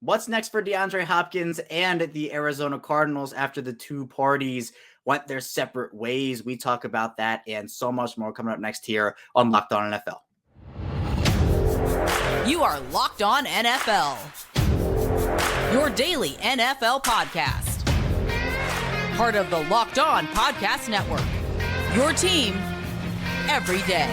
What's next for DeAndre Hopkins and the Arizona Cardinals after the two parties went their separate ways? We talk about that and so much more coming up next here on Locked On NFL. You are Locked On NFL, your daily NFL podcast. Part of the Locked On Podcast Network, your team every day.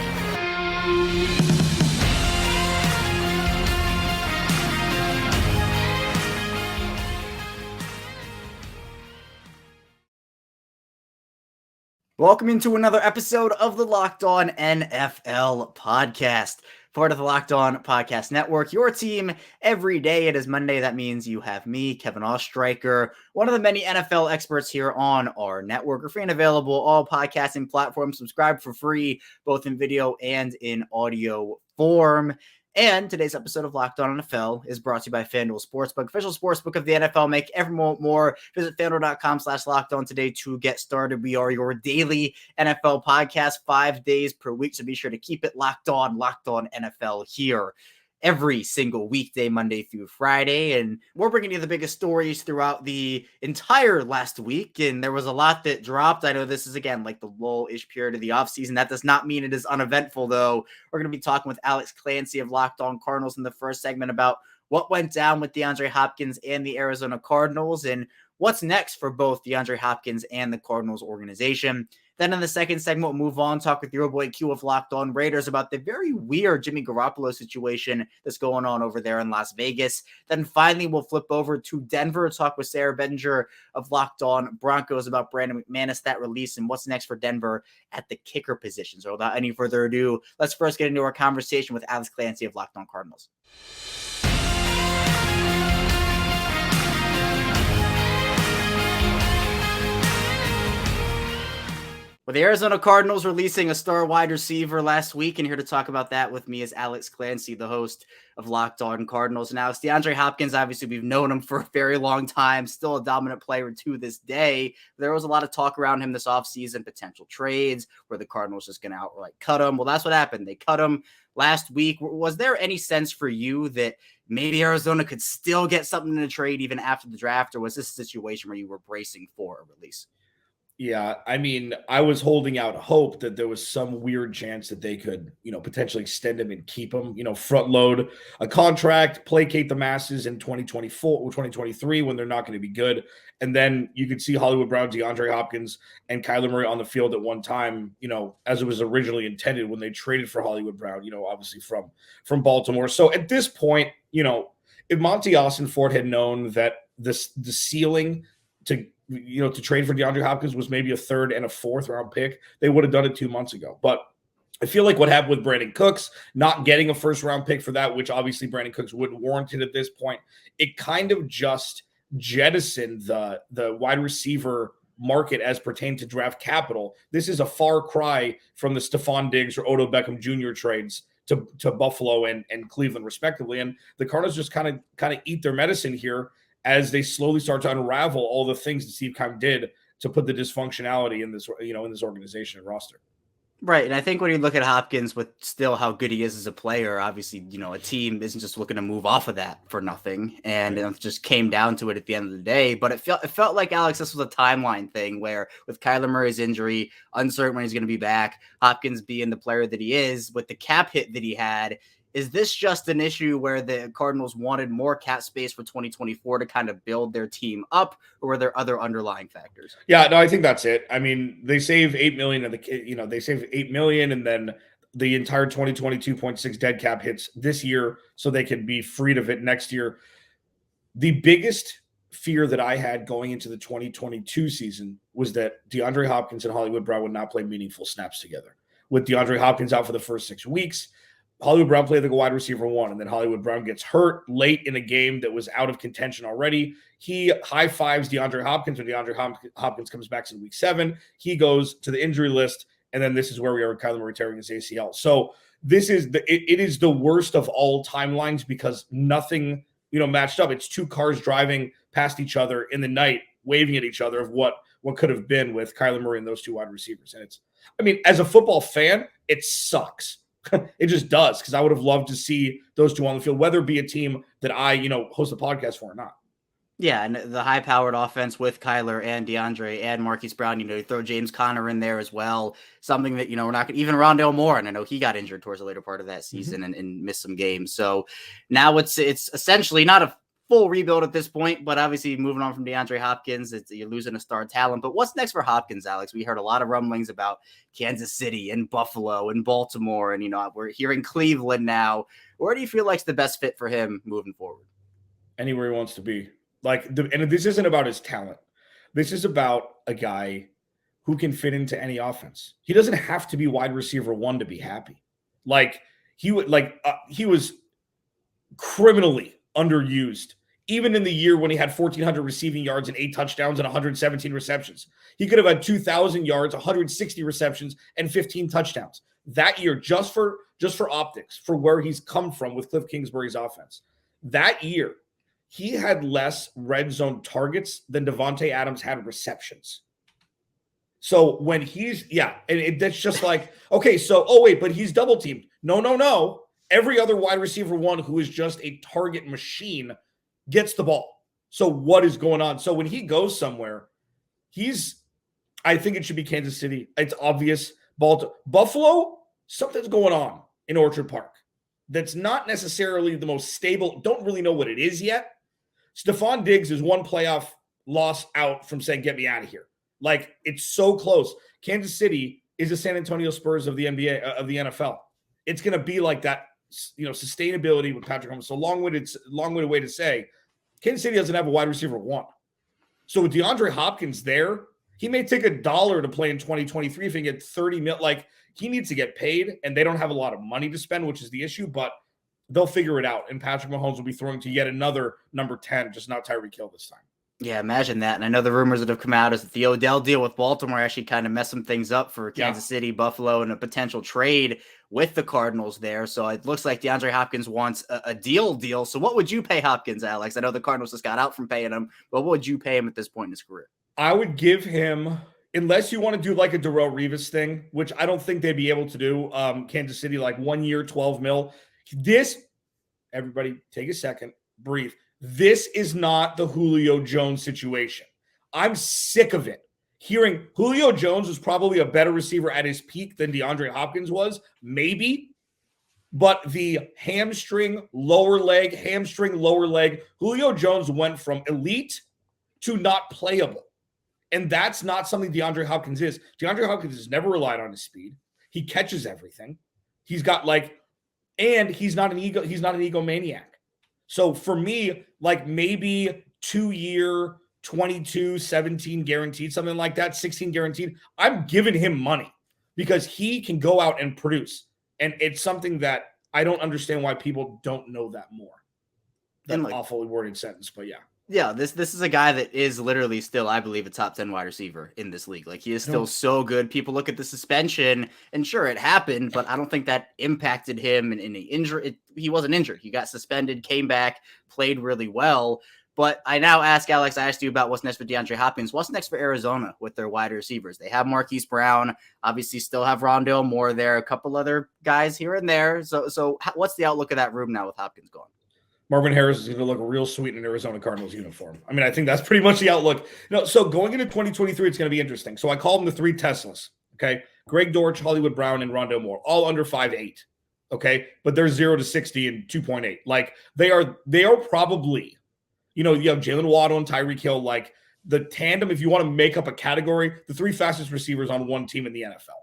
Welcome into another episode of the Locked On NFL podcast, part of the Locked On Podcast Network, your team every day. It is Monday. That means you have me, Kevin Ostreicher, one of the many NFL experts here on our network. We're free and available, all podcasting platforms. Subscribe for free, both in video and in audio form. And today's episode of Locked On NFL is brought to you by FanDuel Sportsbook, official sportsbook of the NFL. Make every moment more. Visit FanDuel.com/LockedOn today to get started. We are your daily NFL podcast 5 days per week, so be sure to keep it Locked On NFL here every single weekday, Monday through Friday. And we're bringing you the biggest stories throughout the entire last week. And there was a lot that dropped. I know this is, again, like the lull-ish period of the offseason. That does not mean it is uneventful, though. We're going to be talking with Alex Clancy of Locked On Cardinals in the first segment about what went down with DeAndre Hopkins and the Arizona Cardinals and what's next for both DeAndre Hopkins and the Cardinals organization. Then in the second segment, we'll move on, talk with your boy Q of Locked On Raiders about the very weird Jimmy Garoppolo situation that's going on over there in Las Vegas. Then finally, we'll flip over to Denver, talk with Sayre Bedinger of Locked On Broncos about Brandon McManus, that release, and what's next for Denver at the kicker position. So without any further ado, let's first get into our conversation with Alex Clancy of Locked On Cardinals. Well, the Arizona Cardinals releasing a star wide receiver last week, and here to talk about that with me is Alex Clancy, the host of Locked On Cardinals. And Alex, DeAndre Hopkins, obviously we've known him for a very long time, still a dominant player to this day. There was a lot of talk around him this offseason, potential trades, where the Cardinals just going to outright cut him. Well, that's what happened. They cut him last week. Was there any sense for you that maybe Arizona could still get something in a trade even after the draft, or was this a situation where you were bracing for a release? Yeah, I mean, I was holding out hope that there was some weird chance that they could, potentially extend him and keep him, front load a contract, placate the masses in 2024 or 2023 when they're not going to be good. And then you could see Hollywood Brown, DeAndre Hopkins, and Kyler Murray on the field at one time, as it was originally intended when they traded for Hollywood Brown, obviously from Baltimore. So at this point, if Monty Ossenfort had known that the ceiling to trade for DeAndre Hopkins was maybe a third and a fourth round pick, they would have done it 2 months ago. But I feel like what happened with Brandon Cooks, not getting a first round pick for that, which obviously Brandon Cooks wouldn't warrant it at this point, it kind of just jettisoned the wide receiver market as pertained to draft capital. This is a far cry from the Stephon Diggs or Odell Beckham Jr. trades to Buffalo and Cleveland respectively. And the Cardinals just kind of eat their medicine here as they slowly start to unravel all the things that Steve Keim did to put the dysfunctionality in this, in this organization and roster. Right. And I think when you look at Hopkins with still how good he is as a player, obviously, a team isn't just looking to move off of that for nothing. And it just came down to it at the end of the day. But it felt like, Alex, this was a timeline thing where with Kyler Murray's injury, uncertain when he's going to be back, Hopkins being the player that he is with the cap hit that he had. Is this just an issue where the Cardinals wanted more cap space for 2024 to kind of build their team up, or were there other underlying factors? Yeah, no, I think that's it. I mean, they save $8 million they save $8 million, and then the entire 2022.6 dead cap hits this year, so they can be freed of it next year. The biggest fear that I had going into the 2022 season was that DeAndre Hopkins and Hollywood Brown would not play meaningful snaps together. With DeAndre Hopkins out for the first 6 weeks, Hollywood Brown played the wide receiver one, and then Hollywood Brown gets hurt late in a game that was out of contention already. He high fives DeAndre Hopkins when DeAndre Hopkins comes back in week 7. He goes to the injury list, and then this is where we are with Kyler Murray tearing his ACL. So this is it is the worst of all timelines because nothing matched up. It's two cars driving past each other in the night, waving at each other of what could have been with Kyler Murray and those two wide receivers. And as a football fan, it sucks It just does, because I would have loved to see those two on the field, whether it be a team that I, host a podcast for or not. Yeah, and the high-powered offense with Kyler and DeAndre and Marquise Brown, you throw James Conner in there as well. Something that, we're not going to, even Rondale Moore, and I know he got injured towards the later part of that season and missed some games. So now it's essentially not a full rebuild at this point, but obviously moving on from DeAndre Hopkins, you're losing a star talent. But what's next for Hopkins, Alex? We heard a lot of rumblings about Kansas City and Buffalo and Baltimore, and, we're hearing Cleveland now. Where do you feel like's the best fit for him moving forward? Anywhere he wants to be. And this isn't about his talent. This is about a guy who can fit into any offense. He doesn't have to be wide receiver 1 to be happy. He was criminally underused, even in the year when he had 1,400 receiving yards and 8 touchdowns and 117 receptions. He could have had 2,000 yards, 160 receptions, and 15 touchdowns that year, just for optics, for where he's come from with Cliff Kingsbury's offense. That year, he had less red zone targets than Devontae Adams had receptions. So when that's just like, okay, so, but he's double teamed. No. Every other wide receiver 1 who is just a target machine gets the ball. So what is going on? So when he goes somewhere, I think it should be Kansas City. It's obvious. Buffalo, something's going on in Orchard Park. That's not necessarily the most stable. Don't really know what it is yet. Stephon Diggs is one playoff loss out from saying, get me out of here. It's so close. Kansas City is the San Antonio Spurs of the NBA, of the NFL. It's going to be like that, sustainability with Patrick Mahomes. So long-winded way to say, Kansas City doesn't have a wide receiver 1. So with DeAndre Hopkins there, he may take $1 to play in 2023 if he gets $30 million. He needs to get paid, and they don't have a lot of money to spend, which is the issue, but they'll figure it out, and Patrick Mahomes will be throwing to yet another number 10, just not Tyreek Hill this time. Yeah, imagine that. And I know the rumors that have come out is that the Odell deal with Baltimore actually kind of messed some things up for Kansas City, Buffalo, and a potential trade with the Cardinals there. So it looks like DeAndre Hopkins wants a deal. So what would you pay Hopkins, Alex? I know the Cardinals just got out from paying him, but what would you pay him at this point in his career? I would give him, unless you want to do like a Darrelle Revis thing, which I don't think they'd be able to do, Kansas City, 1 year, $12 million. Everybody take a second, breathe. This is not the Julio Jones situation. I'm sick of it. Hearing Julio Jones was probably a better receiver at his peak than DeAndre Hopkins was, maybe. But the hamstring, lower leg, Julio Jones went from elite to not playable. And that's not something DeAndre Hopkins is. DeAndre Hopkins has never relied on his speed. He catches everything. He's got and he's not an egomaniac. So for me, maybe 2 year, 22, 17 guaranteed, something like that, 16 guaranteed. I'm giving him money because he can go out and produce. And it's something that I don't understand why people don't know that more. That's an awfully worded sentence, but yeah. Yeah, this is a guy that is literally still, I believe, a top 10 wide receiver in this league. He is still so good. People look at the suspension, and sure, it happened, but I don't think that impacted him in the injury. He wasn't injured. He got suspended, came back, played really well. But I now ask, Alex, I asked you about what's next for DeAndre Hopkins. What's next for Arizona with their wide receivers? They have Marquise Brown, obviously still have Rondale Moore there, a couple other guys here and there. So what's the outlook of that room now with Hopkins gone? Marvin Harris is going to look real sweet in an Arizona Cardinals uniform. I mean, I think that's pretty much the outlook. So going into 2023, it's going to be interesting. So I call them the 3 Teslas, okay? Greg Dortch, Hollywood Brown, and Rondale Moore, all under 5'8", okay? But they're 0 to 60 in 2.8. They are probably, you have Jalen Waddle and Tyreek Hill, the tandem, if you want to make up a category, the 3 fastest receivers on one team in the NFL.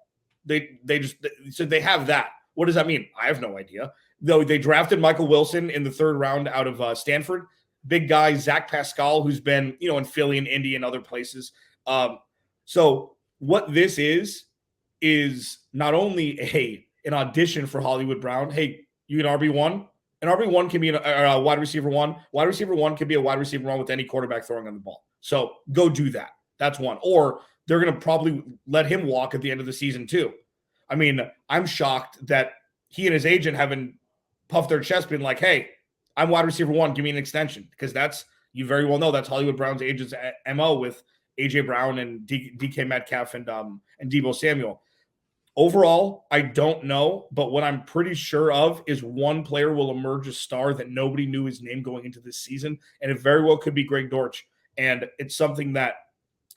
They have that. What does that mean? I have no idea. Though they drafted Michael Wilson in the 3rd round out of Stanford. Big guy, Zach Pascal, who's been, in Philly and Indy and other places. So what this is not only an audition for Hollywood Brown. Hey, you an RB1? An RB1 can be a wide receiver 1. Wide receiver 1 can be a wide receiver 1 with any quarterback throwing on the ball. So go do that. That's one. Or they're going to probably let him walk at the end of the season too. I mean, I'm shocked that he and his agent haven't puffed their chest, being like, hey, I'm wide receiver 1, give me an extension. Because you very well know that's Hollywood Brown's agent's MO with A.J. Brown and DK Metcalf and Deebo Samuel. Overall, I don't know, but what I'm pretty sure of is one player will emerge a star that nobody knew his name going into this season, and it very well could be Greg Dortch. And it's something that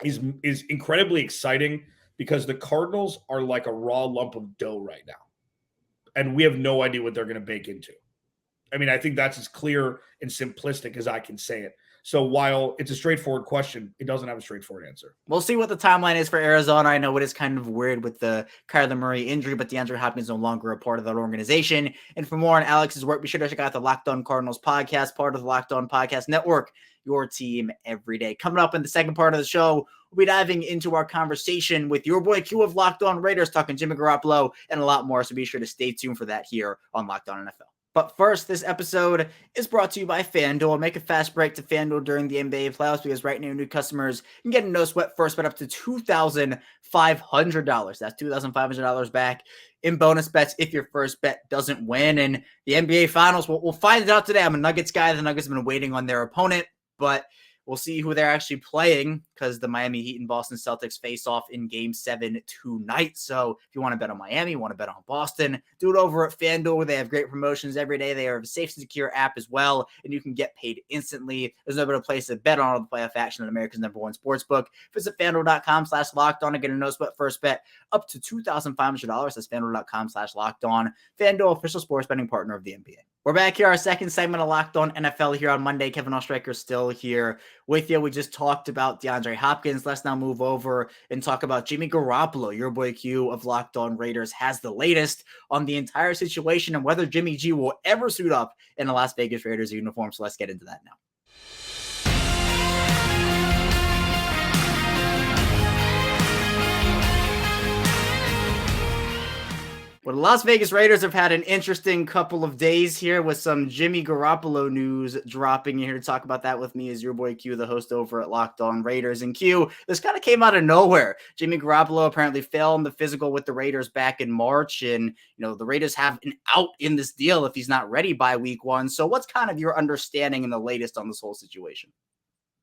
is incredibly exciting because the Cardinals are like a raw lump of dough right now, and we have no idea what they're going to bake into. I mean, I think that's as clear and simplistic as I can say it. So while it's a straightforward question, it doesn't have a straightforward answer. We'll see what the timeline is for Arizona. I know it is kind of weird with the Kyler Murray injury, but DeAndre Hopkins is no longer a part of that organization. And for more on Alex's work, be sure to check out the Locked On Cardinals podcast, part of the Locked On Podcast Network, your team every day. Coming up in the second part of the show, we'll be diving into our conversation with your boy Q of Locked On Raiders, talking Jimmy Garoppolo and a lot more. So be sure to stay tuned for that here on Locked On NFL. But first, this episode is brought to you by FanDuel. Make a fast break to FanDuel during the NBA playoffs because right now new customers can get a no-sweat first bet up to $2,500. That's $2,500 back in bonus bets if your first bet doesn't win. And the NBA Finals, we'll find it out today. I'm a Nuggets guy. The Nuggets have been waiting on their opponent, but we'll see who they're actually playing because the Miami Heat and Boston Celtics face off in Game 7 tonight. So if you want to bet on Miami, want to bet on Boston, do it over at FanDuel where they have great promotions every day. They have a safe and secure app as well, and you can get paid instantly. There's no better place to bet on all the playoff action than America's #1 sportsbook. Visit FanDuel.com/locked-on and get a no-sweat first bet up to $2,500. That's FanDuel.com/locked-on. FanDuel, official sports betting partner of the NBA. We're back here, our second segment of Locked On NFL here on Monday. Kevin Oestreicher still here with you. We just talked about DeAndre Hopkins. Let's now move over and talk about Jimmy Garoppolo. Your boy Q of Locked On Raiders has the latest on the entire situation and whether Jimmy G will ever suit up in a Las Vegas Raiders uniform. So let's get into that now. Well, the Las Vegas Raiders have had an interesting couple of days here with some Jimmy Garoppolo news dropping. Here to talk about that with me is your boy Q, the host over at Locked On Raiders. And Q, this kind of came out of nowhere. Jimmy Garoppolo apparently fell in the physical with the Raiders back in March. And, the Raiders have an out in this deal if he's not ready by week 1. So what's kind of your understanding and the latest on this whole situation?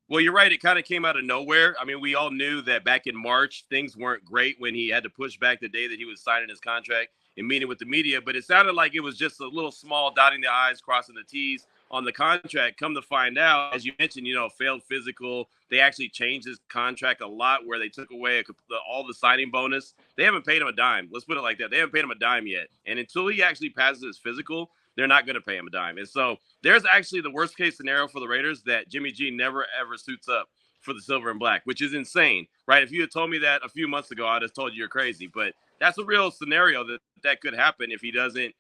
Well, you're right. It kind of came out of nowhere. I mean, we all knew that back in March, things weren't great when he had to push back the day that he was signing his contract and meeting with the media. But it sounded like it was just a little small dotting the I's, crossing the T's on the contract. Come to find out, as you mentioned, failed physical. They actually changed his contract a lot where they took away all the signing bonus. They haven't paid him a dime. Let's put it like that. They haven't paid him a dime yet. And until he actually passes his physical, they're not going to pay him a dime. And so there's actually the worst case scenario for the Raiders that Jimmy G never, ever suits up for the silver and black, which is insane, right? If you had told me that a few months ago, I'd have told you you're crazy. But that's a real scenario that could happen if he doesn't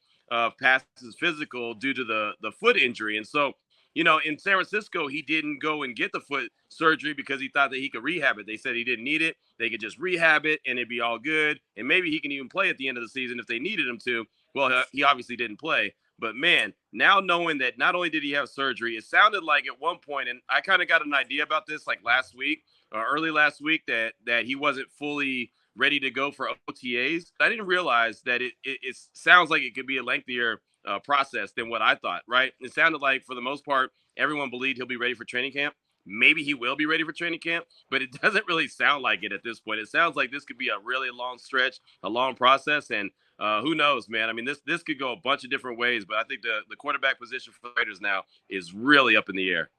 pass his physical due to the foot injury. And so, in San Francisco, he didn't go and get the foot surgery because he thought that he could rehab it. They said he didn't need it. They could just rehab it and it'd be all good. And maybe he can even play at the end of the season if they needed him to. Well, he obviously didn't play. But, man, now knowing that not only did he have surgery, it sounded like at one point, and I kind of got an idea about this like last week or early last week, that he wasn't fully ready to go for OTAs. I didn't realize that it sounds like it could be a lengthier process than what I thought, right? It sounded like, for the most part, everyone believed he'll be ready for training camp. Maybe he will be ready for training camp, but it doesn't really sound like it at this point. It sounds like this could be a really long stretch, a long process, and who knows, man? I mean, this could go a bunch of different ways, but I think the quarterback position for the Raiders now is really up in the air.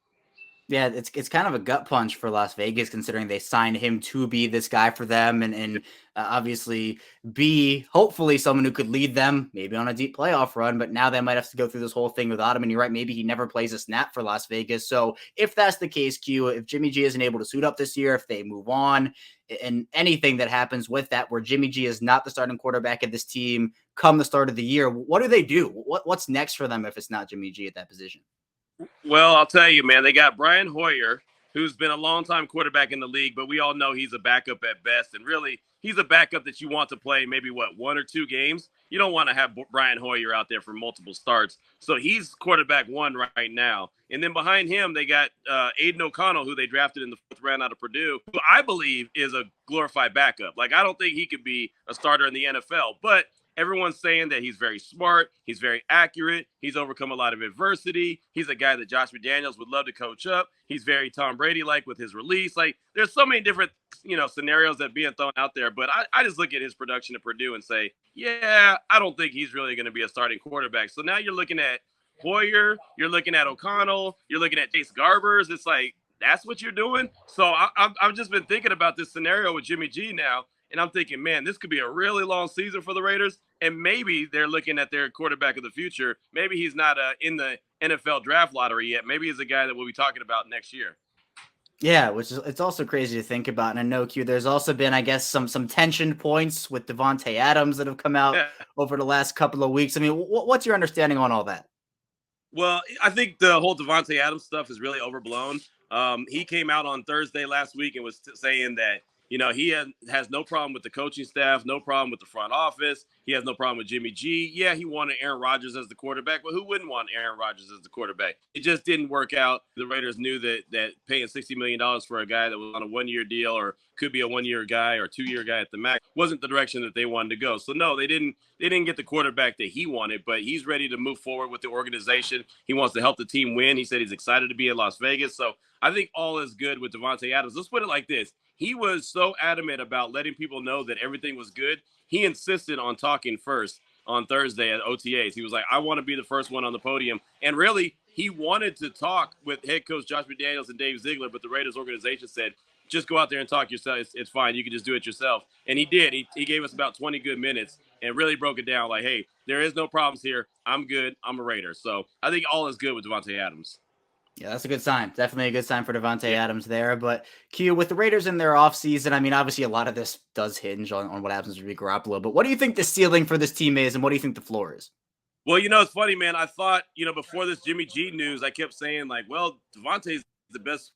Yeah, it's kind of a gut punch for Las Vegas considering they signed him to be this guy for them and obviously be hopefully someone who could lead them maybe on a deep playoff run, but now they might have to go through this whole thing without him. And you're right, maybe he never plays a snap for Las Vegas. So if that's the case, Q, if Jimmy G isn't able to suit up this year, if they move on and anything that happens with that where Jimmy G is not the starting quarterback of this team come the start of the year, what do they do? What's next for them if it's not Jimmy G at that position? Well, I'll tell you, man, they got Brian Hoyer, who's been a long-time quarterback in the league, but we all know he's a backup at best. And really, he's a backup that you want to play maybe, 1 or 2 games. You don't want to have Brian Hoyer out there for multiple starts. So he's quarterback 1 right now. And then behind him, they got Aiden O'Connell, who they drafted in the 4th round out of Purdue, who I believe is a glorified backup. Like, I don't think he could be a starter in the NFL, but everyone's saying that he's very smart, he's very accurate, he's overcome a lot of adversity, he's a guy that Josh McDaniels would love to coach up, he's very Tom Brady-like with his release. Like, there's so many different, scenarios that being thrown out there, but I just look at his production at Purdue and say, yeah, I don't think he's really going to be a starting quarterback. So now you're looking at Hoyer, you're looking at O'Connell, you're looking at Chase Garbers. It's like, that's what you're doing? So I've just been thinking about this scenario with Jimmy G now, and I'm thinking, man, this could be a really long season for the Raiders, and maybe they're looking at their quarterback of the future. Maybe he's not in the NFL draft lottery yet. Maybe he's a guy that we'll be talking about next year. Yeah, it's also crazy to think about. And I know, Q, there's also been, I guess, some tension points with Davante Adams that have come out over the last couple of weeks. I mean, what's your understanding on all that? Well, I think the whole Davante Adams stuff is really overblown. He came out on Thursday last week and was saying that, he has no problem with the coaching staff, no problem with the front office. He has no problem with Jimmy G. Yeah, he wanted Aaron Rodgers as the quarterback, but who wouldn't want Aaron Rodgers as the quarterback? It just didn't work out. The Raiders knew that paying $60 million for a guy that was on a one-year deal or could be a one-year guy or two-year guy at the max wasn't the direction that they wanted to go. So, no, they didn't get the quarterback that he wanted, but he's ready to move forward with the organization. He wants to help the team win. He said he's excited to be in Las Vegas. So I think all is good with Davante Adams. Let's put it like this. He was so adamant about letting people know that everything was good. He insisted on talking first on Thursday at OTAs. He was like, I want to be the first one on the podium. And really, he wanted to talk with head coach Josh McDaniels and Dave Ziegler, but the Raiders organization said, just go out there and talk yourself. It's fine. You can just do it yourself. And he did. He gave us about 20 good minutes and really broke it down like, hey, there is no problems here. I'm good. I'm a Raider. So I think all is good with Davante Adams. Yeah, that's a good sign. Definitely a good sign for Davante Adams there. But Q, with the Raiders in their offseason, I mean, obviously a lot of this does hinge on what happens with Jimmy Garoppolo. But what do you think the ceiling for this team is, and what do you think the floor is? Well, it's funny, man. I thought, before this Jimmy G news, I kept saying, like, well, Davante's the best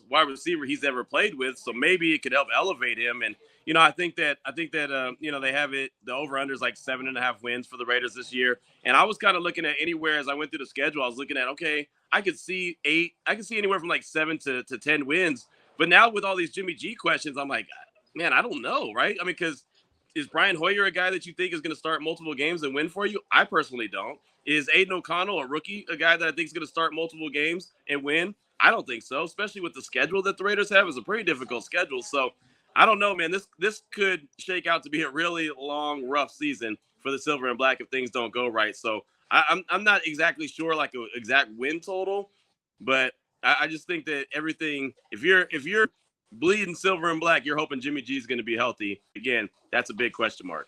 wide receiver he's ever played with, so maybe it could help elevate him. And I think that they have it. The over/under is like 7.5 wins for the Raiders this year. And I was kind of looking at anywhere as I went through the schedule. I was looking at, okay, I could see 8. I could see anywhere from like 7 to 10 wins. But now with all these Jimmy G questions, I'm like, man, I don't know, right? I mean, because is Brian Hoyer a guy that you think is going to start multiple games and win for you? I personally don't. Is Aiden O'Connell, a rookie, a guy that I think is going to start multiple games and win? I don't think so, especially with the schedule that the Raiders have. Is a pretty difficult schedule. So I don't know, man. This could shake out to be a really long, rough season for the Silver and Black if things don't go right. So I'm not exactly sure like an exact win total, but I just think that everything, if you're bleeding Silver and Black, you're hoping Jimmy G is going to be healthy. Again, that's a big question mark.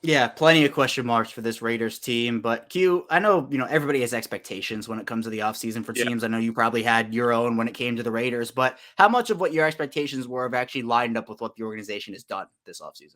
Yeah, plenty of question marks for this Raiders team. But Q, I know, everybody has expectations when it comes to the offseason for teams. I know you probably had your own when it came to the Raiders, but how much of what your expectations were have actually lined up with what the organization has done this offseason?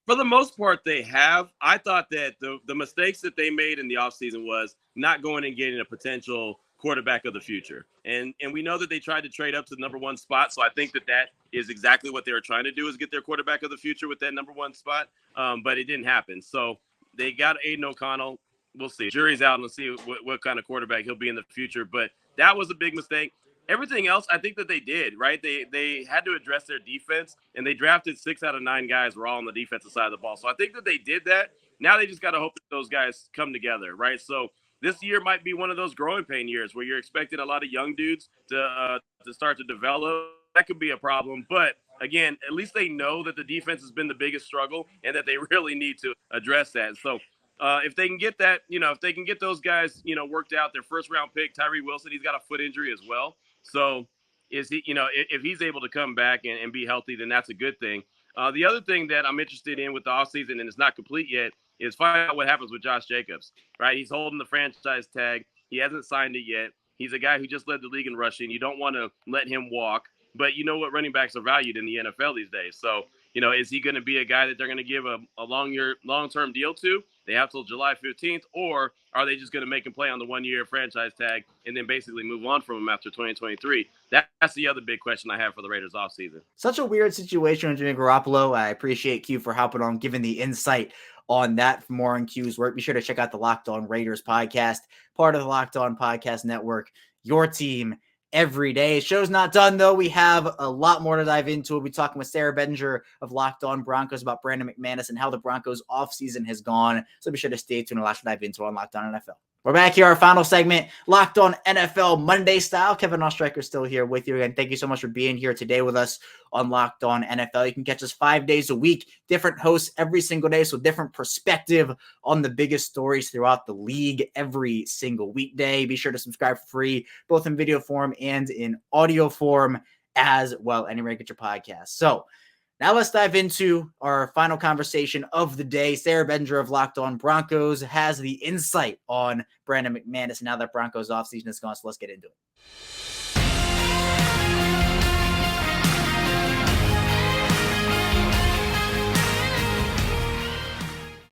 For the most part, they have. I thought that the mistakes that they made in the offseason was not going and getting a potential quarterback of the future. And we know that they tried to trade up to the number 1 spot. So I think that is exactly what they were trying to do, is get their quarterback of the future with that number 1 spot. But it didn't happen. So they got Aiden O'Connell. We'll see. Jury's out and we'll see what kind of quarterback he'll be in the future. But that was a big mistake. Everything else, I think that they did, right? They had to address their defense, and they drafted 6 out of 9 guys were all on the defensive side of the ball. So I think that they did that. Now they just got to hope that those guys come together, right? So this year might be one of those growing pain years where you're expecting a lot of young dudes to start to develop. That could be a problem. But, again, at least they know that the defense has been the biggest struggle and that they really need to address that. So if they can get that, if they can get those guys, worked out, their first-round pick, Tyree Wilson, he's got a foot injury as well. So is he, if he's able to come back and be healthy, then that's a good thing. The other thing that I'm interested in with the offseason, and it's not complete yet, is find out what happens with Josh Jacobs, right? He's holding the franchise tag. He hasn't signed it yet. He's a guy who just led the league in rushing. You don't want to let him walk, but you know what running backs are valued in the NFL these days. So, is he going to be a guy that they're going to give a long-term deal to? They have till July 15th, or are they just going to make him play on the 1-year franchise tag and then basically move on from him after 2023? That's the other big question I have for the Raiders offseason. Such a weird situation with Jimmy Garoppolo. I appreciate Q for hopping on, giving the insight on that. For more on Q's work, be sure to check out the Locked On Raiders podcast, part of the Locked On Podcast Network, your team every day. Show's not done, though. We have a lot more to dive into. We'll be talking with Sayre Bedinger of Locked On Broncos about Brandon McManus and how the Broncos offseason has gone. So be sure to stay tuned and watch dive into on Locked On NFL. We're back here, our final segment, Locked On NFL Monday style. Kevin Ostreicher still here with you. And thank you so much for being here today with us on Locked On NFL. You can catch us 5 days a week, different hosts every single day, so different perspective on the biggest stories throughout the league every single weekday. Be sure to subscribe for free, both in video form and in audio form as well, anywhere you get your podcast. So now let's dive into our final conversation of the day. Sayre Bedinger of Locked On Broncos has the insight on Brandon McManus now that Broncos offseason is gone, so let's get into it.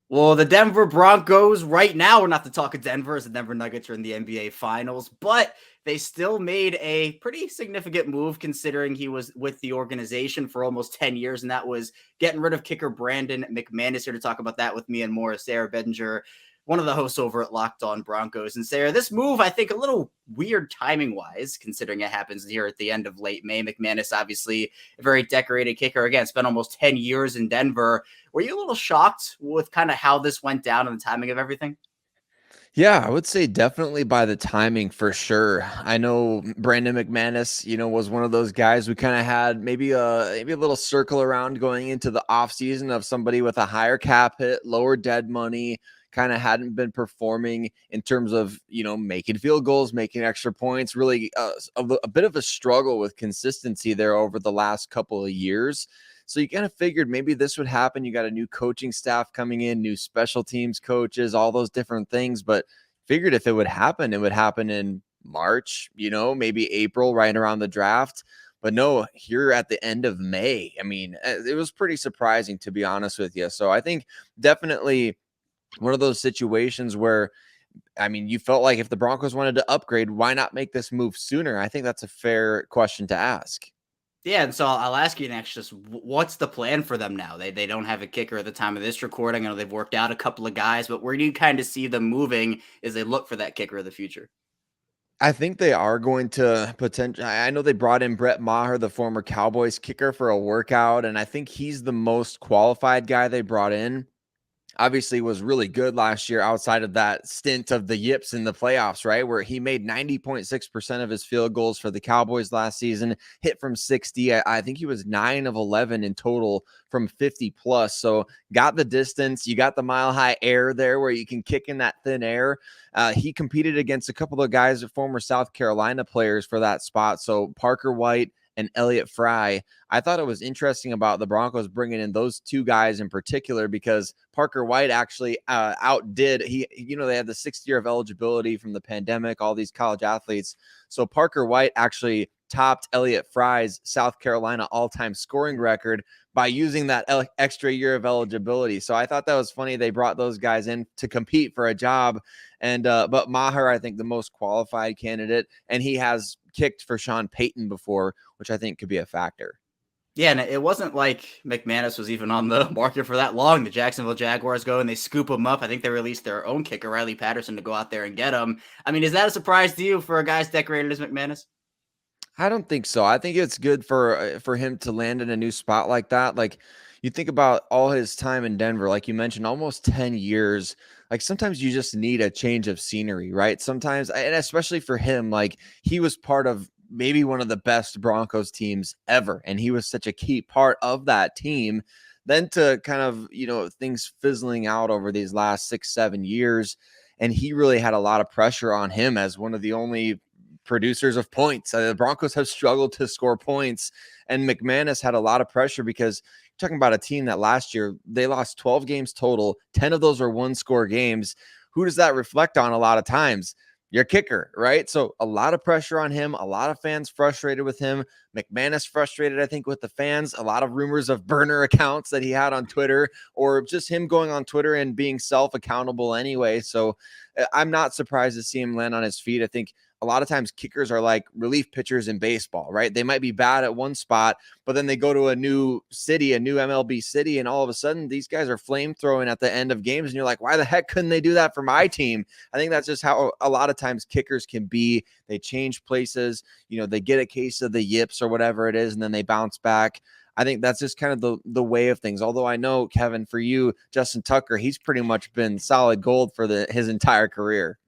Well, the Denver Broncos right now, we're not to talk of Denver as the Denver Nuggets are in the NBA Finals, but they still made a pretty significant move considering he was with the organization for almost 10 years, and that was getting rid of kicker Brandon McManus. Here to talk about that with me and more, Sayre Bedinger, one of the hosts over at Locked On Broncos. And Sayre, this move, I think a little weird timing-wise, considering it happens here at the end of late May. McManus, obviously a very decorated kicker. Again, spent almost 10 years in Denver. Were you a little shocked with kind of how this went down and the timing of everything? Yeah, I would say definitely by the timing for sure. I know Brandon McManus, was one of those guys we kind of had maybe a little circle around going into the offseason of somebody with a higher cap hit, lower dead money, kind of hadn't been performing in terms of, making field goals, making extra points, really a bit of a struggle with consistency there over the last couple of years. So you kind of figured maybe this would happen. You got a new coaching staff coming in, new special teams coaches, all those different things, but figured if it would happen in March, maybe April, right around the draft. But no, here at the end of May, I mean, it was pretty surprising, to be honest with you. So I think definitely one of those situations where, I mean, you felt like if the Broncos wanted to upgrade, why not make this move sooner? I think that's a fair question to ask. Yeah, and so I'll ask you next, just what's the plan for them now? They don't have a kicker at the time of this recording. I know they've worked out a couple of guys, but where do you kind of see them moving as they look for that kicker of the future? I think they are going to potentially. I know they brought in Brett Maher, the former Cowboys kicker, for a workout, and I think he's the most qualified guy they brought in. Obviously was really good last year outside of that stint of the yips in the playoffs, right? Where he made 90.6% of his field goals for the Cowboys last season, hit from 60. I think he was 9 of 11 in total from 50 plus. So got the distance. You got the mile high air there where you can kick in that thin air. He competed against a couple of guys, former South Carolina players for that spot. So Parker White and Elliott Fry. I thought it was interesting about the Broncos bringing in those two guys in particular because Parker White actually outdid they had the 6th year of eligibility from the pandemic, all these college athletes. So Parker White actually topped Elliott Fry's South Carolina all-time scoring record by using that extra year of eligibility. So I thought that was funny. They brought those guys in to compete for a job. And but Maher, I think the most qualified candidate, and he has kicked for Sean Payton before, which I think could be a factor. Yeah, and it wasn't like McManus was even on the market for that long. The Jacksonville Jaguars go and they scoop him up. I think they released their own kicker, Riley Patterson, to go out there and get him. I mean, is that a surprise to you for a guy as decorated as McManus? I don't think so. I think it's good for him to land in a new spot like that. Like you think about all his time in Denver, like you mentioned, almost 10 years. Like sometimes you just need a change of scenery, right? Sometimes, and especially for him, like he was part of maybe one of the best Broncos teams ever. And he was such a key part of that team. Then to kind of, things fizzling out over these last 6-7 years. And he really had a lot of pressure on him as one of the only producers of points. The Broncos have struggled to score points, and McManus had a lot of pressure because you're talking about a team that last year they lost 12 games total. 10 of those were 1-score games. Who does that reflect on a lot of times? Your kicker, right? So a lot of pressure on him, a lot of fans frustrated with him. McManus frustrated, I think, with the fans. A lot of rumors of burner accounts that he had on Twitter, or just him going on Twitter and being self-accountable anyway. So I'm not surprised to see him land on his feet. I think a lot of times kickers are like relief pitchers in baseball, right? They might be bad at one spot, but then they go to a new city, a new MLB city, and all of a sudden these guys are flame throwing at the end of games. And you're like, why the heck couldn't they do that for my team? I think that's just how a lot of times kickers can be. They change places, they get a case of the yips or whatever it is, and then they bounce back. I think that's just kind of the way of things. Although I know, Kevin, for you, Justin Tucker, he's pretty much been solid gold for his entire career.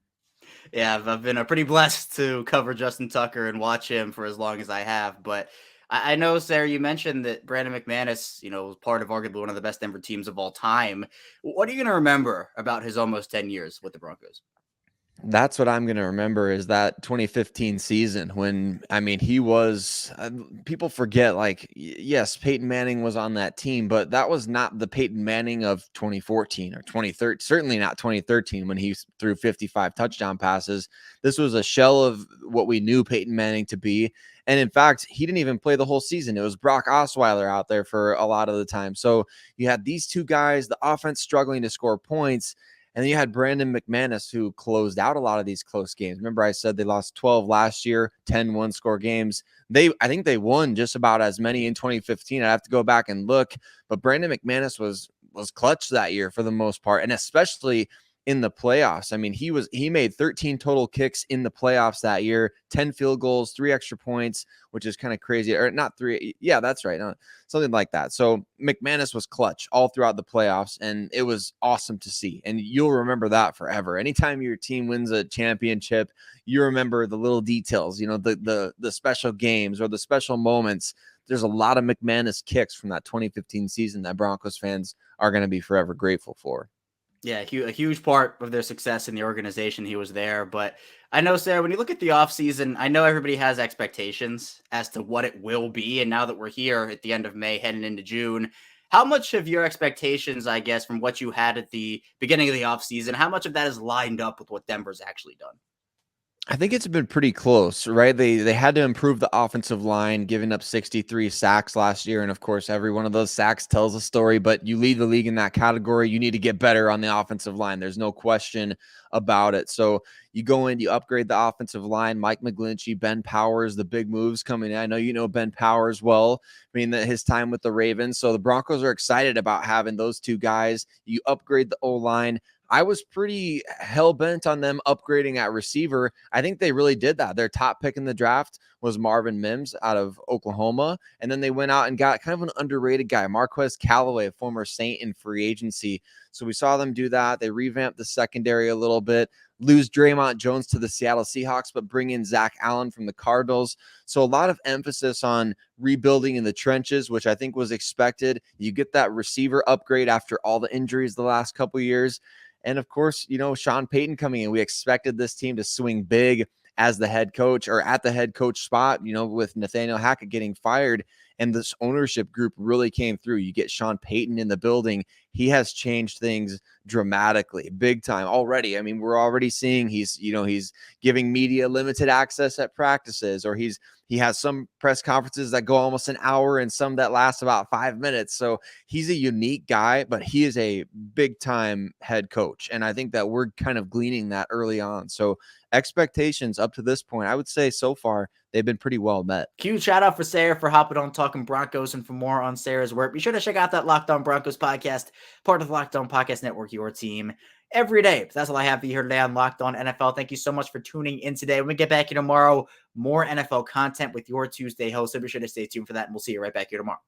Yeah, I've been pretty blessed to cover Justin Tucker and watch him for as long as I have. But I know, Sayre, you mentioned that Brandon McManus, was part of arguably one of the best Denver teams of all time. What are you going to remember about his almost 10 years with the Broncos? That's what I'm going to remember is that 2015 season when, he was, people forget, yes, Peyton Manning was on that team, but that was not the Peyton Manning of 2014 or 2013, certainly not 2013 when he threw 55 touchdown passes. This was a shell of what we knew Peyton Manning to be. And in fact, he didn't even play the whole season. It was Brock Osweiler out there for a lot of the time. So you had these two guys, the offense struggling to score points. And then you had Brandon McManus, who closed out a lot of these close games. Remember, I said they lost 12 last year, 10 one-score games. I think they won just about as many in 2015. I'd have to go back and look. But Brandon McManus was clutch that year for the most part, and especially in the playoffs. He made 13 total kicks in the playoffs that year, 10 field goals, 3 extra points, which is kind of crazy. Or not 3. Yeah, that's right. No, something like that. So McManus was clutch all throughout the playoffs, and it was awesome to see. And you'll remember that forever. Anytime your team wins a championship, you remember the little details, the special games or the special moments. There's a lot of McManus kicks from that 2015 season that Broncos fans are going to be forever grateful for. Yeah, a huge part of their success in the organization. He was there. But I know, Sayre, when you look at the offseason, I know everybody has expectations as to what it will be. And now that we're here at the end of May, heading into June, how much of your expectations, I guess, from what you had at the beginning of the offseason, how much of that is lined up with what Denver's actually done? I think it's been pretty close, right? They had to improve the offensive line, giving up 63 sacks last year. And of course, every one of those sacks tells a story, but you lead the league in that category. You need to get better on the offensive line. There's no question about it. So you go in, you upgrade the offensive line, Mike McGlinchey, Ben Powers, the big moves coming in. I know you know Ben Powers well. His time with the Ravens. So the Broncos are excited about having those two guys. You upgrade the O-line. I was pretty hell-bent on them upgrading at receiver. I think they really did that. Their top pick in the draft was Marvin Mims out of Oklahoma. And then they went out and got kind of an underrated guy, Marquez Callaway, a former Saint in free agency. So we saw them do that. They revamped the secondary a little bit, lose Draymond Jones to the Seattle Seahawks, but bring in Zach Allen from the Cardinals. So a lot of emphasis on rebuilding in the trenches, which I think was expected. You get that receiver upgrade after all the injuries the last couple of years. And of course, Sean Payton coming in, we expected this team to swing big as the head coach or at the head coach spot, with Nathaniel Hackett getting fired. And this ownership group really came through. You get Sean Payton in the building. He has changed things dramatically, big time already. We're already seeing he's giving media limited access at practices, or he has some press conferences that go almost an hour and some that last about 5 minutes. So he's a unique guy, but he is a big time head coach. And I think that we're kind of gleaning that early on. So expectations up to this point, I would say so far, they've been pretty well met. Huge shout out for Sayre for hopping on talking Broncos. And for more on Sayre's work, be sure to check out that Locked On Broncos podcast, part of the Locked On Podcast Network, your team every day. But that's all I have for you here today on Locked On NFL. Thank you so much for tuning in today. When we get back here tomorrow, more NFL content with your Tuesday host. So be sure to stay tuned for that, and we'll see you right back here tomorrow.